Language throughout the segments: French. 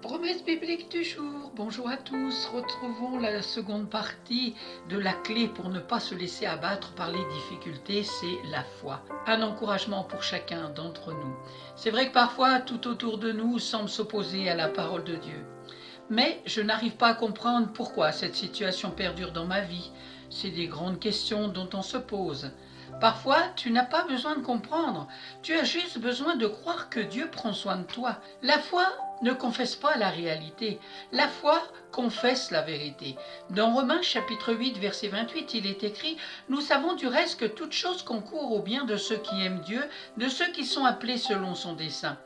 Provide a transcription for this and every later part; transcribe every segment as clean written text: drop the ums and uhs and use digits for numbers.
Promesse biblique du jour. Bonjour à tous. Retrouvons la seconde partie de la clé pour ne pas se laisser abattre par les difficultés, c'est la foi. Un encouragement pour chacun d'entre nous. C'est vrai que parfois tout autour de nous semble s'opposer à la parole de Dieu. Mais je n'arrive pas à comprendre pourquoi cette situation perdure dans ma vie. C'est des grandes questions dont on se pose. Parfois, tu n'as pas besoin de comprendre. Tu as juste besoin de croire que Dieu prend soin de toi. La foi ne confesse pas la réalité. La foi confesse la vérité. Dans Romains chapitre 8, verset 28, il est écrit « Nous savons du reste que toute chose concourt au bien de ceux qui aiment Dieu, de ceux qui sont appelés selon son dessein. »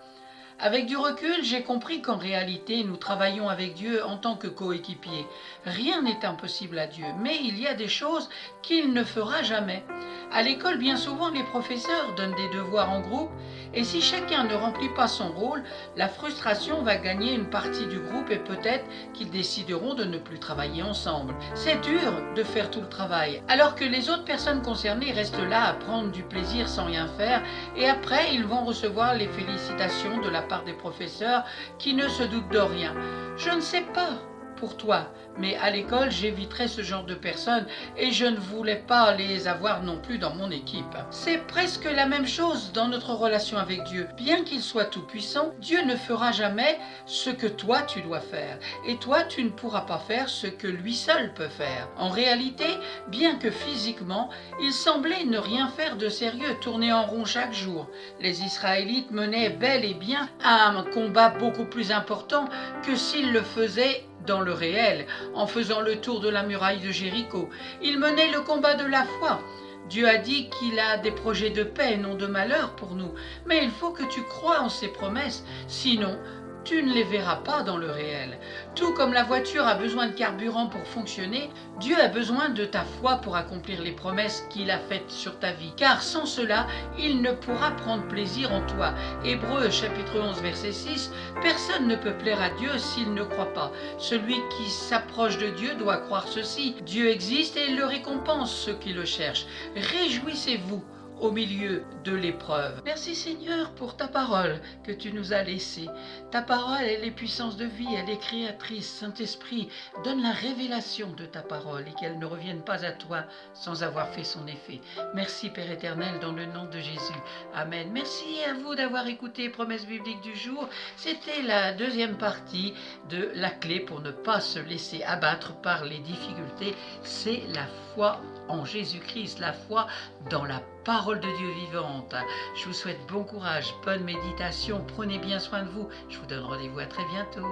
Avec du recul, j'ai compris qu'en réalité, nous travaillons avec Dieu en tant que coéquipiers. Rien n'est impossible à Dieu, mais il y a des choses qu'il ne fera jamais. À l'école, bien souvent, les professeurs donnent des devoirs en groupe, et si chacun ne remplit pas son rôle, la frustration va gagner une partie du groupe et peut-être qu'ils décideront de ne plus travailler ensemble. C'est dur de faire tout le travail, alors que les autres personnes concernées restent là à prendre du plaisir sans rien faire, et après, ils vont recevoir les félicitations de la part des professeurs qui ne se doutent de rien. Je ne sais pas pour toi, mais à l'école, j'éviterais ce genre de personnes et je ne voulais pas les avoir non plus dans mon équipe. C'est presque la même chose dans notre relation avec Dieu. Bien qu'il soit tout-puissant, Dieu ne fera jamais ce que toi tu dois faire. Et toi, tu ne pourras pas faire ce que lui seul peut faire. En réalité, bien que physiquement, il semblait ne rien faire de sérieux, tourner en rond chaque jour. Les Israélites menaient bel et bien un combat beaucoup plus important que s'ils le faisaient dans le réel, en faisant le tour de la muraille de Jéricho. Il menait le combat de la foi. Dieu a dit qu'il a des projets de paix et non de malheur pour nous. Mais il faut que tu crois en ses promesses, sinon tu ne les verras pas dans le réel. Tout comme la voiture a besoin de carburant pour fonctionner, Dieu a besoin de ta foi pour accomplir les promesses qu'il a faites sur ta vie. Car sans cela, il ne pourra prendre plaisir en toi. Hébreux chapitre 11 verset 6, personne ne peut plaire à Dieu s'il ne croit pas. Celui qui s'approche de Dieu doit croire ceci. Dieu existe et il le récompense ceux qui le cherchent. Réjouissez-vous au milieu de l'épreuve. Merci Seigneur pour ta parole que tu nous as laissée. Ta parole, elle est puissance de vie, elle est créatrice. Saint-Esprit, donne la révélation de ta parole et qu'elle ne revienne pas à toi sans avoir fait son effet. Merci Père éternel, dans le nom de Jésus. Amen. Merci à vous d'avoir écouté Promesse biblique du jour. C'était la deuxième partie de la clé pour ne pas se laisser abattre par les difficultés. C'est la foi en Jésus-Christ, la foi dans la parole de Dieu vivante. Je vous souhaite bon courage, bonne méditation, prenez bien soin de vous. Je vous donne rendez-vous à très bientôt.